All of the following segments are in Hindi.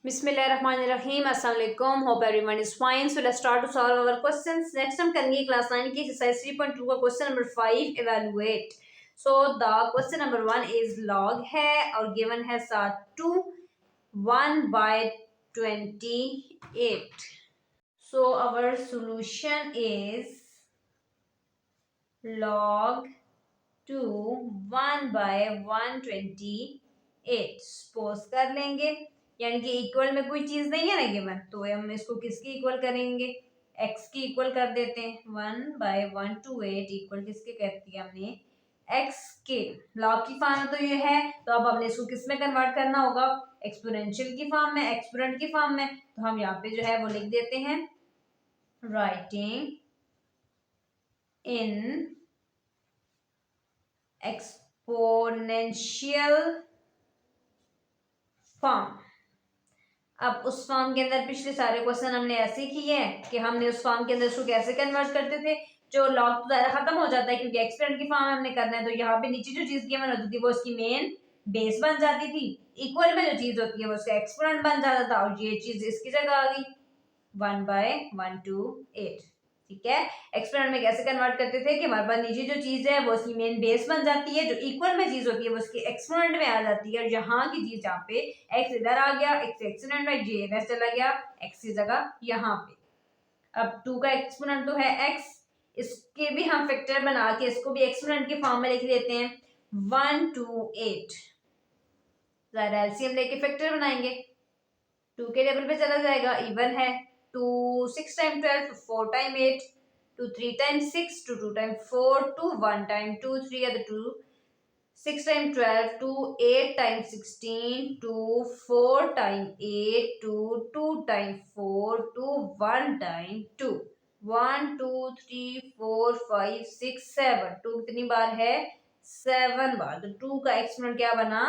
Bismillahirrahmanirrahim. Assalamu alaikum. Hope everyone is fine. So let's start to solve our questions. Next हम करेंगे class 9 की exercise 3.2 का question number 5 evaluate. So the question number 1 is log है और given है 7 to 1/28. So our solution is log 2 1/128. Suppose कर लेंगे यानी कि इक्वल में कोई चीज नहीं है ना गिवन, तो हम इसको किसकी इक्वल करेंगे, एक्स की इक्वल कर देते हैं। 1/128 इक्वल किसके कहती है हमने, एक्स के। लॉग की फॉर्म में तो ये है, तो अब हमने इसको किस में कन्वर्ट करना होगा, एक्सपोनेंशियल की फॉर्म में, एक्सपोनेंट की फॉर्म में। तो हम यहाँ पे जो है वो लिख देते हैं, राइटिंग इन एक्सपोनेंशियल फॉर्म। अब उस फॉर्म के अंदर पिछले सारे क्वेश्चन हमने ऐसे किए हैं कि हमने उस फॉर्म के अंदर उसको कैसे कन्वर्ट करते थे। जो लॉग तो ज़्यादा खत्म हो जाता है क्योंकि एक्सपेरेंट की फॉर्म में हमने करना है, तो यहाँ पे नीचे जो चीज गिवन होती थी वो उसकी मेन बेस बन जाती थी। इक्वल में जो चीज होती है वो उसका एक्सपोनेंट बन जाता था, और ये चीज इसकी जगह आ गई 1/128। ठीक है, एक्सपेरेंट में कैसे कन्वर्ट करते थे कि हमारे पास नीचे जो चीज है वो उसकी मेन बेस बन जाती है, जो इक्वल में चीज होती है वो उसकी एक्सपोनेंट में आ जाती है, और यहाँ की चीज यहाँ पे एक्स इधर आ गया, एक्स एक्सपोनेंट में, जे इधर चला गया, एक्स की जगह यहाँ पे। अब 2 का एक्सपोनेंट तो है एक्स, इसके भी हम फैक्टर बना के इसको भी एक्सपोनेंट के फॉर्म में लिख देते हैं 128। जरा एलसीएम लेके फैक्टर बनाएंगे, 2 के टेबल पे चला जाएगा, इवन है। 2 6 time 12 to 4 time 8 to 3 time 6 to 2 time 4 to 1 time 2 3 other 2 6 time 12 to 8 time 16 to 4 time 8 to 2 time 4 to 1 time 2 1 2 3 4 5 6 7 2 कितनी बार है, 7 बार। तो 2 का एक्सपोनेंट क्या बना,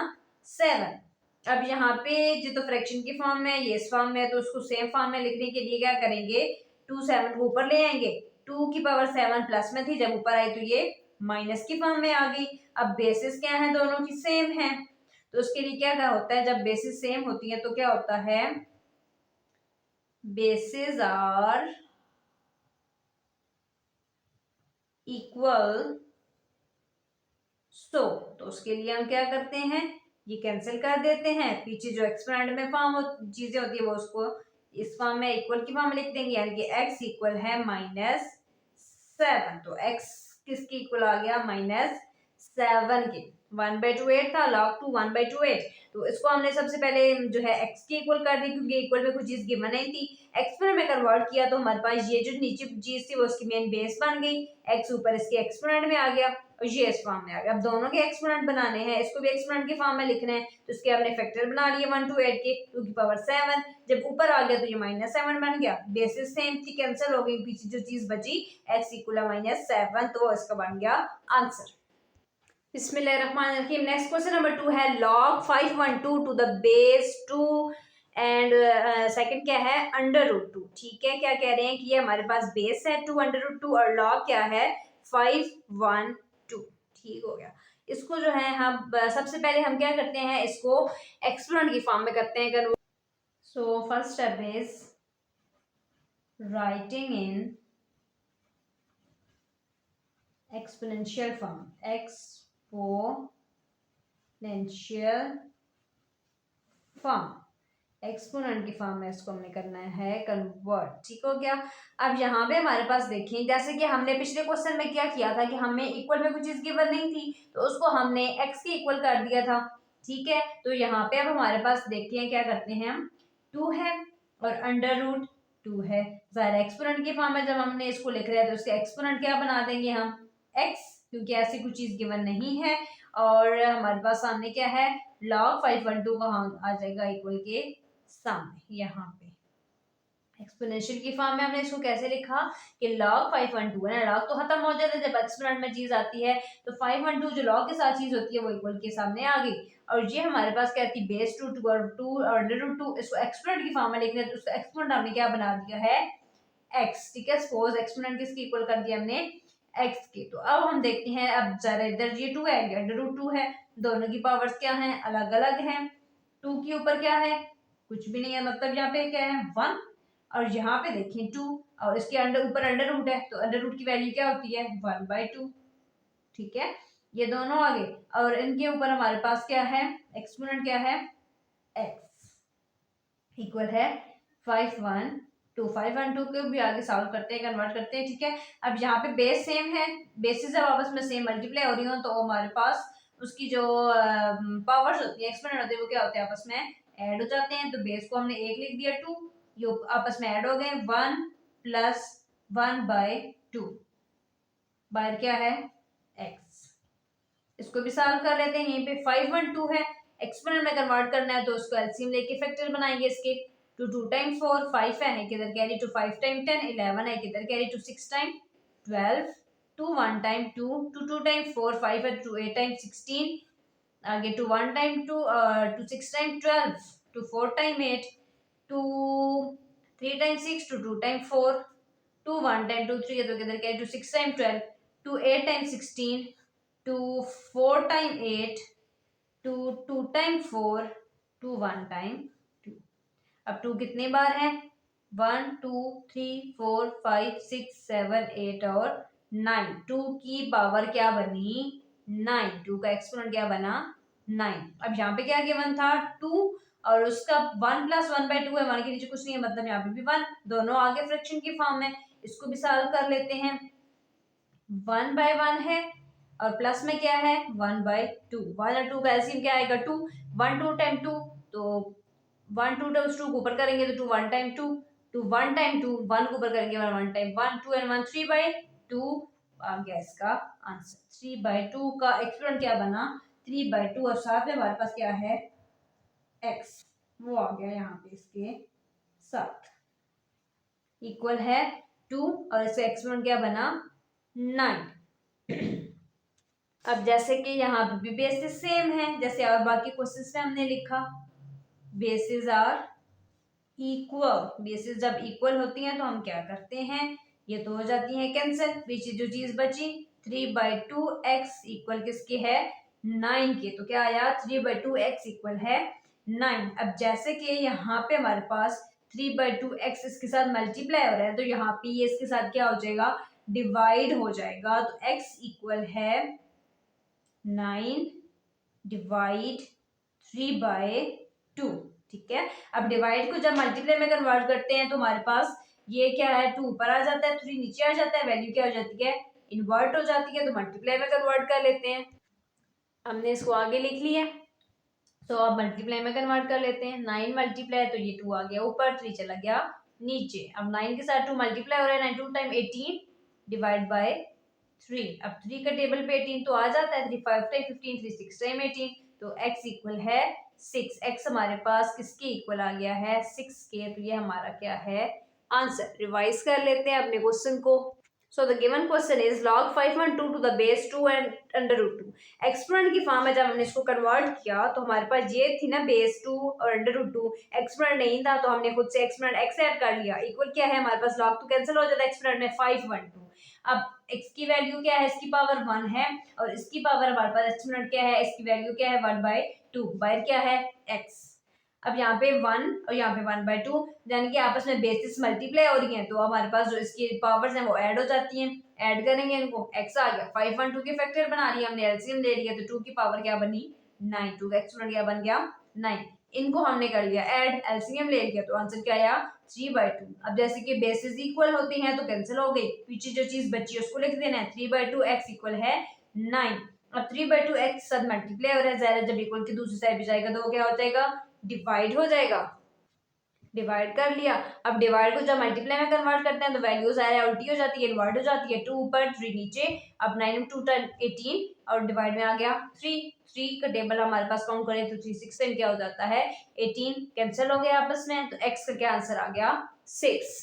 7। अब यहाँ पे जो तो फ्रैक्शन की फॉर्म में, ये इस फॉर्म में है, तो उसको सेम फॉर्म में लिखने के लिए क्या करेंगे, 2 7 को ऊपर ले आएंगे। 2 की पावर 7 प्लस में थी, जब ऊपर आई तो ये माइनस की फॉर्म में आ गई। अब बेसिस क्या है, दोनों की सेम है, तो उसके लिए क्या होता है, जब बेसिस सेम होती है तो क्या होता है, बेसिस आर इक्वल। तो उसके लिए हम क्या करते हैं, ये कैंसिल कर देते हैं, पीछे जो एक्सपोनेंट में फॉर्म चीजें होती है वो उसको इस फॉर्म में इक्वल की फॉर्म में लिख देंगे, यानी कि x इक्वल है -7। तो x किसकी इक्वल आ गया, -7 के। 1/28 था, log 2 1/28, तो इसको हमने सबसे पहले जो है x की इक्वल कर दी क्योंकि इक्वल में कुछ चीज गिवन नहीं थी। एक्सपोनेंट में कन्वर्ट किया तो हमारे पास ये जो नीचे चीज थी वो उसकी मेन बेस बन गई, x ऊपर इसके एक्सपोनेंट में आ गया और ये इस फॉर्म में आ गया। अब दोनों के एक्सपोनेंट बनाने हैं, इसको भी एक्सपोनेंट के फॉर्म में लिखना है, तो इसके हमने फैक्टर बना लिए 1 to 8 के, 2 की पावर 7। जब ऊपर आ गया तो ये -7 बन गया, बेसिस सेम थी, कैंसिल हो गई, पीछे जो चीज बची x इक्वल -7, तो इसका बन गया आंसर। बिस्मिल्लाहिर्रहमानिर्रहीम। नेक्स्ट क्वेश्चन नंबर 2 है log 512 to the base 2 and second क्या है, √2। ठीक है, क्या कह रहे हैं कि ये हमारे पास बेस है 2 √2 और लॉग क्या है 512। ठीक हो गया, इसको जो है हम सबसे पहले हम क्या करते हैं, इसको एक्सपोनेंट की फॉर्म में करते हैं convert. So first step is writing in exponential form, exponential form, exponent की फॉर्म में इसको हमने करना है कन्वर्ट। ठीक हो गया। अब यहाँ पे हमारे पास देखें, जैसे कि हमने पिछले क्वेश्चन में क्या किया था कि हमें इक्वल में कुछ चीज गिवन नहीं थी, तो उसको हमने x की इक्वल कर दिया था। ठीक है, तो यहाँ पे अब हमारे पास देखते हैं क्या करते हैं हम, 2 है और √2 है। ज़ाहिर एक्सपोनेंट की फॉर्म में जब हमने इसको लिख रहे हैं तो उसके एक्सपोनेंट क्या बना देंगे हम, x, क्योंकि ऐसी कुछ चीज गिवन नहीं है। और हमारे पास सामने क्या है, log 512 का हम आ जाएगा इक्वल के सामने। यहाँ पे एक्सपोनेंशियल की फॉर्म में हमने इसको कैसे लिखा कि log 512 है ना, log तो खत्म हो जाता है जब एक्सपोनेंट में चीज आती है, तो 512 जो log के साथ चीज होती है वो इक्वल के सामने आ गई। और ये हमारे पास क्या थी, बेस 2 और 2 और √2, इसको एक्सपोनेंट की फॉर्म में लिखना है, तो उसको एक्सपोनेंट हमने क्या बना दिया है, x। ठीक है, सपोज एक्सपोनेंट किसकी इक्वल कर दिया हमने, x की। तो अब हम देखते हैं, अब जरा इधर ये 2 है, इधर √2 है, दोनों की पावर्स क्या हैं, अलग अलग हैं। 2 के ऊपर क्या है, कुछ भी नहीं है, मतलब यहाँ पे क्या है 1 और यहाँ पे देखिए 2 और इसके अंडर ऊपर अंडर रूट है तो अंडर रूट की वैल्यू क्या होती है 1/2। ठीक है, ये दोनों आ गए और इनके ऊपर हमारे पास क्या है एक्सपोनेंट क्या है x इक्वल है 5/1/2। 5/2 को भी आगे सॉल्व करते हैं, कन्वर्ट करते हैं। ठीक है, अब यहाँ पे बेस सेम है, बेसिस जब आपस में सेम मल्टीप्लाई हो रही हो तो हमारे पास उसकी जो पावर्स होती है एक्सपोनेंट होती है वो क्या होते हैं आपस में ऐड हो जाते हैं। तो बेस को हमने 1 लिख दिया 2, ये आपस में ऐड हो गए 1 + 1/2 बाहर क्या है x। इसको भी सॉल्व कर लेते हैं। यहीं पे 5/2 है, एक्सपोनेंट में कन्वर्ट करना है तो उसको एलसीएम लेके फैक्टर बनाएंगे इसके। 2 2 टाइम 4 5 है किधर कैरी टू 5 टाइम 10 11 है किधर carry two 6 time 12 2 1 time 2 2 2 time 4 5 है 2 8 टाइम 16 आगे 2 1 time 2 2 6 time 12 2 4 time 8 2 3 time 6 2 2 time 4 2 1 time 2 3 है तो किधर carry two 6 time 12 2 8 time 16 2 4 time 8 2 2 time 4 2 1 time 2। अब 2 कितने बार है 1 2 3 4 5 6 7 8 और 9। 2 की पावर क्या बनी 9, 2 का एक्सपोनेंट क्या बना 9। अब यहाँ पे क्या गिवन था 2 और उसका 1 + 1/2 है, 1 के नीचे कुछ नहीं है मतलब यहाँ पे भी 1, दोनों आगे फ्रैक्शन की फॉर्म में। इसको भी सॉल्व कर लेते हैं। 1/1 है और प्लस में क्या है 1/2। 1 और 2 का एलसीएम क्या आएगा 2, 1 2 टाइम 2 तो 1 2 टाइम्स 2 को ऊपर करेंगे तो 2 1 टाइम 2 2 1 टाइम 2 1 को ऊपर करेंगे 1 1 टाइम 1 2 एंड 1 3/2 आ गया इसका आंसर। 3/2 का एक्सपोनेंट क्या बना 3/2 और साथ में हमारे पास क्या है x वो आ गया यहाँ पे इसके साथ इक्वल है 2 और इसका एक्सपोनेंट क्या बना 9। अब जैसे कि यहाँ पे भी बेसिस सेम है जैसे और बाकी क्वेश्चंस में हमने लिखा बेसिस आर इक्वल। बेसिस जब इक्वल होती हैं तो हम क्या करते हैं ये तो हो जाती है कैंसिल, पीछे जो चीज बची 3/2x इक्वल किसके है 9 के, तो क्या आया 3/2x इक्वल है 9। अब जैसे कि यहाँ पे हमारे पास 3/2x इसके साथ मल्टीप्लाई हो रहा है तो यहाँ पे ये इसके साथ क्या हो जाएगा डिवाइड हो जाएगा। तो x इक्वल है 9 डिवाइड 3/2। ठीक है, अब डिवाइड को जब मल्टीप्लाई में कन्वर्ट करते हैं तो हमारे पास ये क्या है 2 ऊपर आ जाता है 3 नीचे आ जाता है, वैल्यू क्या हो जाती है इन्वर्ट हो जाती है तो मल्टीप्लाई में कन्वर्ट कर लेते हैं। हमने इसको आगे लिख लिया तो अब मल्टीप्लाई में कन्वर्ट कर लेते हैं। 9 मल्टीप्लाई तो ये 2 आ गया ऊपर 3 चला गया नीचे। अब 9 के साथ 2 मल्टीप्लाई हो रहा है 9 2 टाइम 18 डिवाइड बाय 3। अब 3 का टेबल पे 18 तो आ जाता है 3 5 टाइम 15 3 6 टाइम 18 तो x इक्वल है 6। x हमारे पास किसके इक्वल आ गया है 6 के, तो ये हमारा क्या है आंसर। रिवाइज कर लेते हैं अपने क्वेश्चन को। So the given question is log 5/2 to the base 2 and under root 2। Exponent की फॉर्म में जब हमने इसको कन्वर्ट किया तो हमारे पास ये थी ना बेस 2 और अंडर रूट 2, एक्सपोनेंट नहीं था तो हमने खुद से एक्सपोनेंट x ऐड कर लिया। इक्वल क्या है हमारे पास log तो कैंसिल हो जाता है एक्सपोनेंट में 5/2। अब x की वैल्यू क्या है इसकी पावर 1 है और इसकी पावर हमारे पास एक्सपोनेंट क्या है इसकी वैल्यू क्या है 1/2 बाहर क्या है x। अब यहाँ पे 1 और यहाँ पे 1/2 यानी कि आपस में बेसिस मल्टीप्लाई हो रही हैं तो हमारे पास जो इसकी पावर्स हैं वो ऐड हो जाती हैं। ऐड करेंगे इनको x आ गया 5/2 के फैक्टर बना लिया हमने, एलसीएम ले लिया तो 2 की पावर क्या बनी 9, 2 का एक्सपोनेंट क्या बन गया 9। इनको हमने कर लिया ऐड, एलसीएम ले लिया तो आंसर क्या आया 3/2। अब जैसे कि बेसिस इक्वल होती हैं तो कैंसिल हो गई, पीछे जो चीज बची उसको लिख देना है 3/2x इक्वल है 9। अब 3/2x साथ मल्टीप्लाई हो रहा है ज़ाहिर जब इक्वल की दूसरी साइड पे जाएगा तो वो क्या हो जाएगा डिवाइड हो जाएगा। डिवाइड कर लिया। अब डिवाइड को जब मल्टीप्लाई में कन्वर्ट करते हैं तो वैल्यूज आ रहा है उल्टी हो जाती है इन्वर्ट हो जाती है 2 ऊपर 3 नीचे। अब 9 2 18 और डिवाइड में आ गया 3 का टेबल हमारे पास काउंट करें तो 3 6 क्या हो जाता है 18 कैंसिल हो गया आपस में तो x का क्या आंसर आ गया 6।